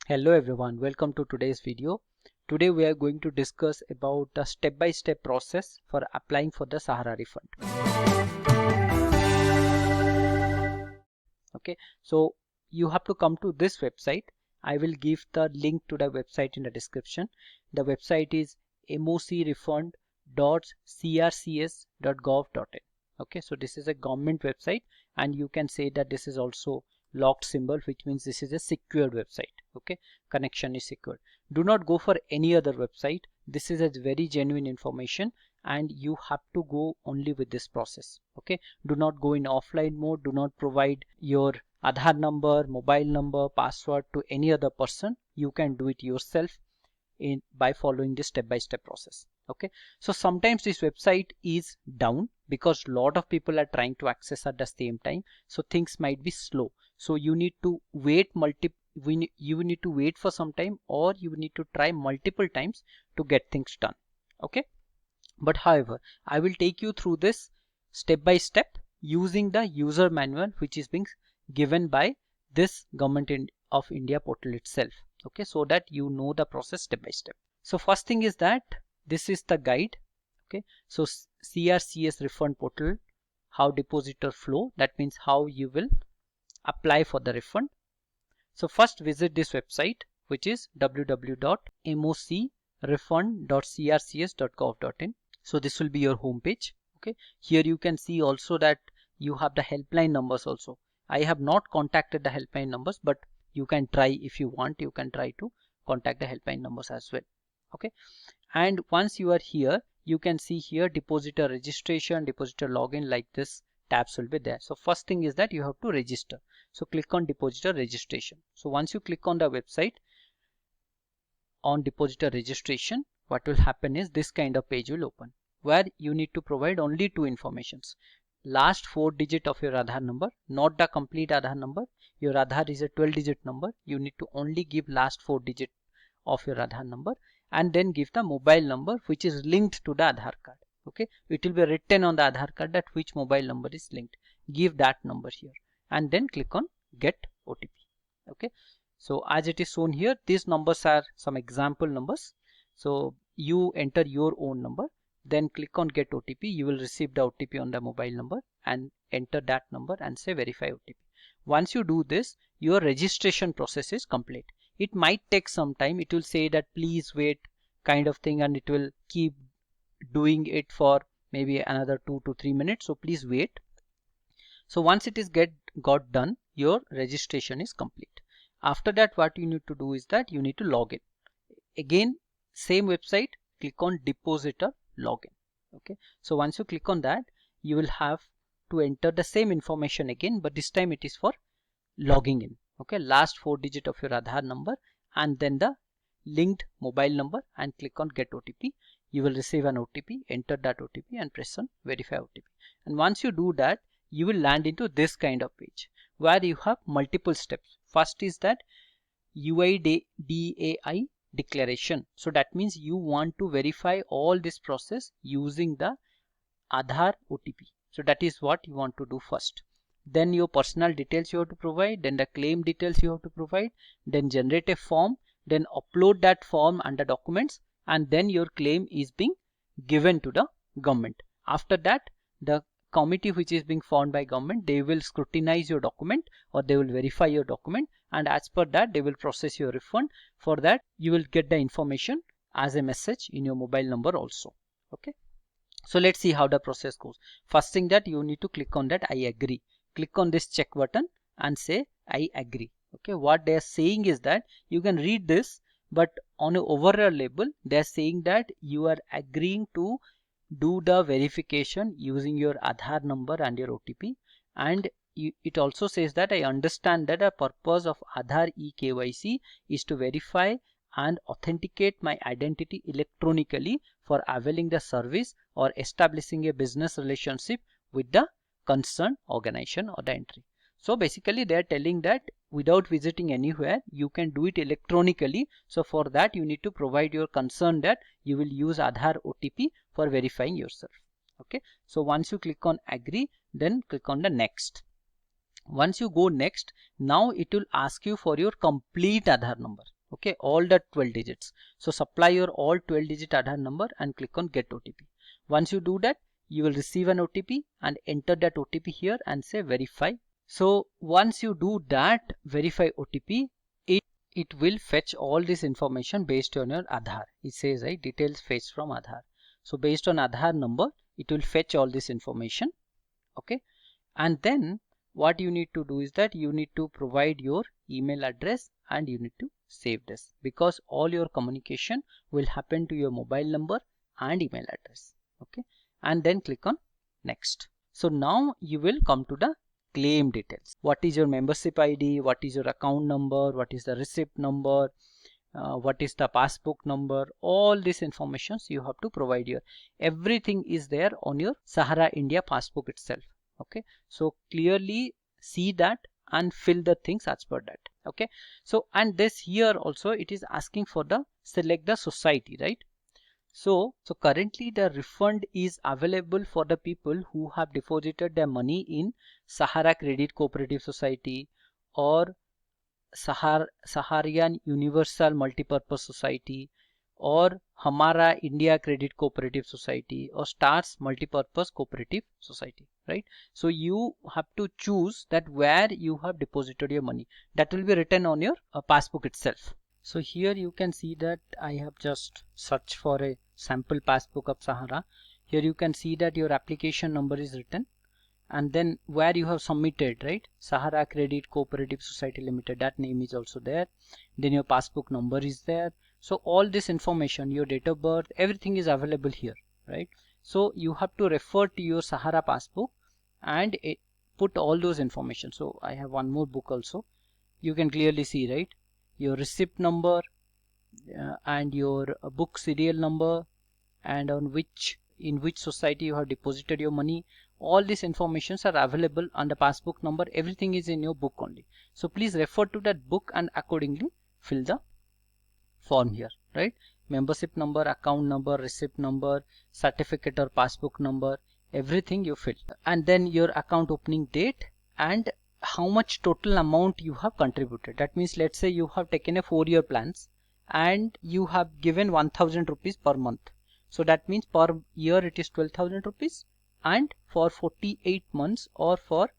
Hello everyone, welcome to today's video. Today we are going to discuss about the step-by-step process for applying for the Sahara Refund. Okay, so you have to come to this website. I will give the link to the website in the description. The website is mocrefund.crcs.gov.in. Okay, so this is a government website, and you can say that this is also locked symbol, which means this is a secure website. Okay, connection is secure. Do not go for any other website. This is a very genuine information and you have to go only with this process. Okay, do not go in offline mode. Do not provide your Aadhaar number, mobile number, password to any other person. You can do it yourself by following this step-by-step process. Okay, so sometimes this website is down because a lot of people are trying to access at the same time, so things might be slow. So you need to wait you need to wait for some time, or you need to try multiple times to get things done. Okay, but however, I will take you through this step by step using the user manual which is being given by this Government of India portal itself. Okay, so that you know the process step by step. So first thing is that this is the guide. Okay, so CRCS refund portal, how depositor flow, that means how you will apply for the refund. So first visit this website, which is www.mocrefund.crcs.gov.in. So this will be your home page. Okay, here you can see also that you have the helpline numbers also. I have not contacted the helpline numbers, but you can try if you want. You can try to contact the helpline numbers as well. Okay, and once you are here, you can see here depositor registration, depositor login, like this tabs will be there. So first thing is that you have to register. So click on depositor registration. So once you click on the website on depositor registration, what will happen is this kind of page will open where you need to provide only two informations. Last 4 digit of your Aadhaar number, not the complete Aadhaar number. Your Aadhaar is a 12-digit number. You need to only give last 4 digit of your Aadhaar number, and then give the mobile number which is linked to the Aadhaar card. Okay, it will be written on the Aadhaar card that which mobile number is linked. Give that number here and then click on get OTP. Okay, so as it is shown here, these numbers are some example numbers. So you enter your own number, then click on get OTP. You will receive the OTP on the mobile number and enter that number and say verify OTP. Once you do this, your registration process is complete. It might take some time. It will say that please wait kind of thing, and it will keep doing it for maybe another 2 to 3 minutes. So please wait. So once it is got done, your registration is complete. After that, what you need to do is that you need to log in. Again, same website, click on depositor login. Okay, so once you click on that, you will have to enter the same information again, but this time it is for logging in. Okay, last 4 digit of your Aadhaar number and then the linked mobile number, and click on get OTP. You will receive an OTP, enter that OTP and press on verify OTP. And once you do that, you will land into this kind of page where you have multiple steps. First is that UIDAI declaration. So that means you want to verify all this process using the Aadhaar OTP. So that is what you want to do first. Then your personal details you have to provide, then the claim details you have to provide, then generate a form, then upload that form under documents, and then your claim is being given to the government. After that, the committee which is being formed by government, they will scrutinize your document or they will verify your document, and as per that they will process your refund. For that you will get the information as a message in your mobile number also. Okay, so let's see how the process goes. First thing that you need to click on that I agree. Click on this check button and say I agree. Okay, what they are saying is that you can read this, but on an overall level they are saying that you are agreeing to do the verification using your Aadhaar number and your OTP. And it also says that I understand that the purpose of Aadhaar eKYC is to verify and authenticate my identity electronically for availing the service or establishing a business relationship with the concerned organization or the entry. So basically they are telling that without visiting anywhere, you can do it electronically. So for that you need to provide your concern that you will use Aadhaar OTP for verifying yourself. Okay, so once you click on agree, then click on the next. Once you go next, now it will ask you for your complete Aadhaar number. Okay, all the 12 digits. So supply your all 12 digit Aadhaar number and click on get OTP. Once you do that, you will receive an OTP and enter that OTP here and say verify. So once you do that verify OTP, it will fetch all this information based on your Aadhaar. It says, right, details fetched from Aadhaar. So based on Aadhaar number, it will fetch all this information. Okay, and then what you need to do is that you need to provide your email address and you need to save this, because all your communication will happen to your mobile number and email address. Okay, and then click on next. So now you will come to the claim details. What is your membership ID? What is your account number? What is the receipt number? What is the passbook number? All these informations you have to provide here. Everything is there on your Sahara India passbook itself. Okay, so clearly see that and fill the things as per that. Okay, so and this here also it is asking for the select the society, right? So currently the refund is available for the people who have deposited their money in Sahara Credit Cooperative Society or Saharian Universal Multipurpose Society or Hamara India Credit Cooperative Society or Stars Multipurpose Cooperative Society, right? So you have to choose that where you have deposited your money. That will be written on your passbook itself. So here you can see that I have just searched for a sample passbook of Sahara. Here you can see that your application number is written and then where you have submitted, right, Sahara Credit Cooperative Society Limited, that name is also there. Then your passbook number is there. So all this information, your date of birth, everything is available here, right? So you have to refer to your Sahara passbook and put all those information. So I have one more book also. You can clearly see, right, your receipt number and your book serial number and on in which society you have deposited your money. All these informations are available on the passbook number. Everything is in your book only. So please refer to that book and accordingly fill the form here, right? Membership number, account number, receipt number, certificate or passbook number, everything you fill, and then your account opening date and how much total amount you have contributed. That means let's say you have taken a 4-year plans and you have given 1000 rupees per month. So that means per year it is 12,000 rupees and for 48 months or for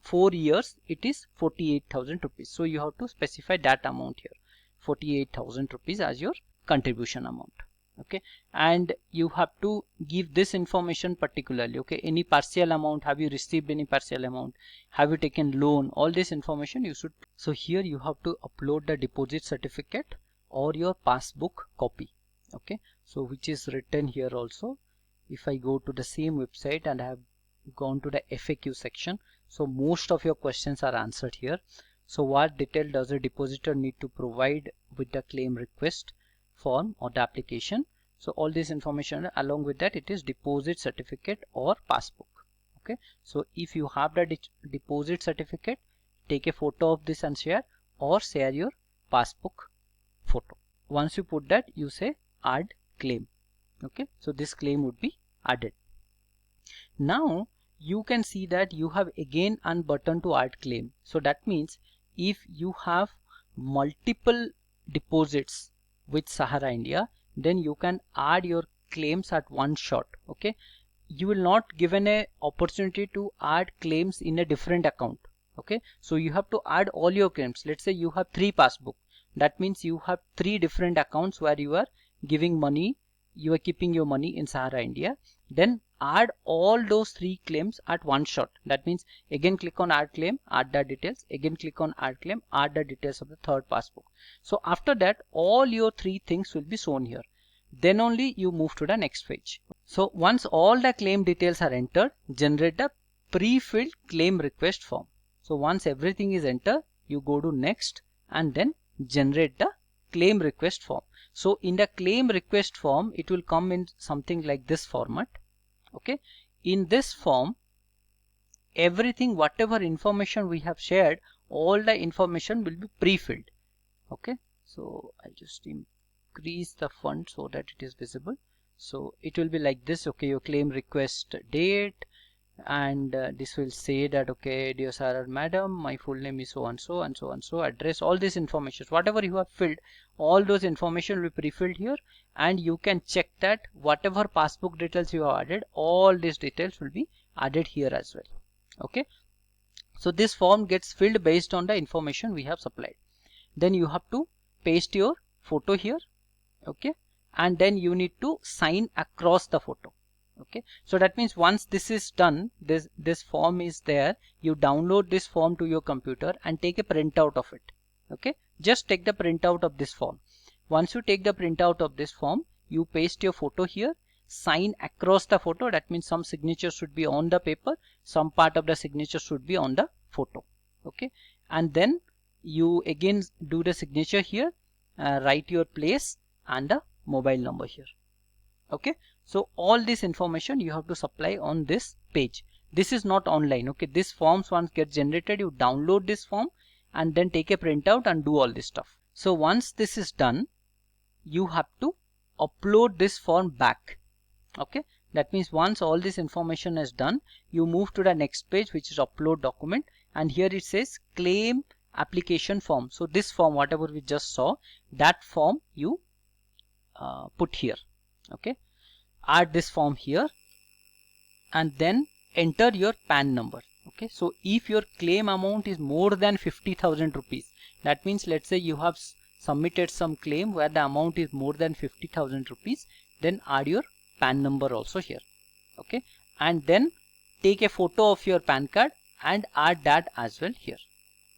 4 years it is 48,000 rupees. So you have to specify that amount here, 48,000 rupees as your contribution amount. Okay, and you have to give this information particularly. Okay, any partial amount, have you received any partial amount, have you taken loan, all this information you should. So here you have to upload the deposit certificate or your passbook copy. Okay, so which is written here also. If I go to the same website and I have gone to the FAQ section, so most of your questions are answered here. So what detail does a depositor need to provide with the claim request form or the application? So all this information, along with that it is deposit certificate or passbook. Okay, so if you have the deposit certificate, take a photo of this and share, or share your passbook photo. Once you put that, you say add claim. Okay, so this claim would be added. Now you can see that you have again one button to add claim. So that means if you have multiple deposits with Sahara India, then you can add your claims at one shot. Okay, you will not given a opportunity to add claims in a different account. Okay, so you have to add all your claims. Let's say you have 3 passbook. That means you have 3 different accounts where you are giving money, you are keeping your money in Sahara India. Then add all those 3 claims at one shot. That means again click on add claim, add the details, again click on add claim, add the details of the third passbook. So after that all your 3 things will be shown here. Then only you move to the next page. So once all the claim details are entered, generate the pre-filled claim request form. So once everything is entered, you go to next and then generate the claim request form. So in the claim request form, it will come in something like this format. Okay, in this form, everything, whatever information we have shared, all the information will be pre-filled. Okay, so I just increase the font so that it is visible. So it will be like this. Okay, your claim request date, and this will say that, okay, dear Sahara madam, my full name is so and so and so and so, address, all this information, whatever you have filled, all those information will be pre-filled here, and you can check that whatever passbook details you have added, all these details will be added here as well. Okay, so this form gets filled based on the information we have supplied. Then you have to paste your photo here. Okay, and then you need to sign across the photo. Okay, so that means once this is done, this form is there, you download this form to your computer and take a printout of it. Okay, just take the printout of this form. Once you take the printout of this form, you paste your photo here, sign across the photo. That means some signature should be on the paper, some part of the signature should be on the photo. Okay, and then you again do the signature here, write your place and the mobile number here. Okay, so all this information you have to supply on this page. This is not online. Okay, this forms once get generated, you download this form and then take a printout and do all this stuff. So once this is done, you have to upload this form back. Okay, that means once all this information is done, you move to the next page, which is upload document, and here it says claim application form. So this form, whatever we just saw, that form you put here. Okay, add this form here and then enter your PAN number. Okay, so if your claim amount is more than 50,000 rupees, that means let's say you have submitted some claim where the amount is more than 50,000 rupees, then add your PAN number also here. Okay, and then take a photo of your PAN card and add that as well here.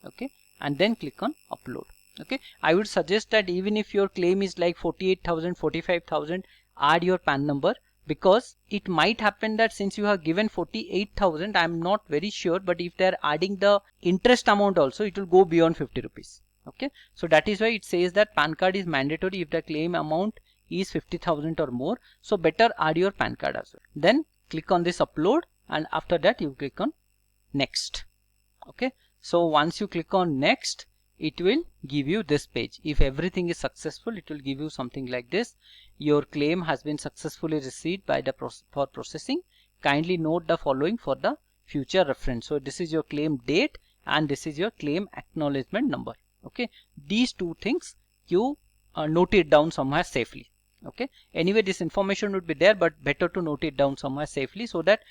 Okay, and then click on upload. Okay, I would suggest that even if your claim is like 48,000, 45,000, add your PAN number, because it might happen that since you have given 48,000, I am not very sure, but if they are adding the interest amount also, it will go beyond 50 rupees. Okay, so that is why it says that PAN card is mandatory if the claim amount is 50,000 or more. So better add your PAN card as well. Then click on this upload, and after that you click on next. Okay, so once you click on next, it will give you this page. If everything is successful, it will give you something like this. Your claim has been successfully received by the for processing. Kindly note the following for the future reference. So this is your claim date and this is your claim acknowledgement number. Okay, these two things you note it down somewhere safely. Okay, anyway this information would be there, but better to note it down somewhere safely, so that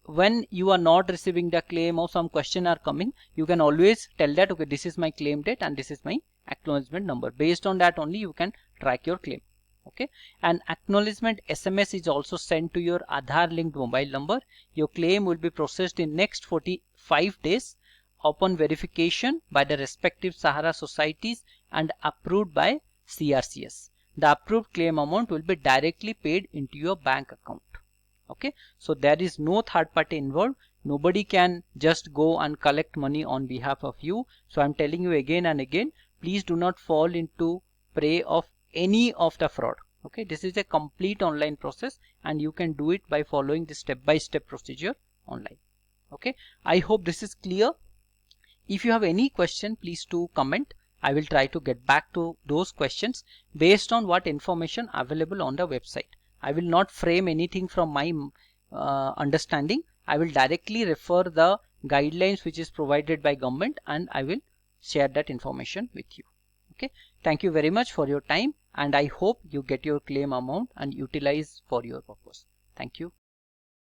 when you are not receiving the claim or some question are coming, you can always tell that, okay, this is my claim date and this is my acknowledgement number. Based on that only you can track your claim. Okay, and acknowledgement SMS is also sent to your Aadhaar linked mobile number. Your claim will be processed in next 45 days upon verification by the respective Sahara societies and approved by CRCS. The approved claim amount will be directly paid into your bank account. Okay, so there is no third party involved. Nobody can just go and collect money on behalf of you. So I'm telling you again and again, please do not fall into prey of any of the fraud. Okay, this is a complete online process and you can do it by following the step-by-step procedure online. Okay, I hope this is clear. If you have any question, please do comment. I will try to get back to those questions based on what information available on the website. I will not frame anything from my understanding. I will directly refer the guidelines which is provided by government and I will share that information with you. Okay, thank you very much for your time and I hope you get your claim amount and utilize for your purpose. Thank you.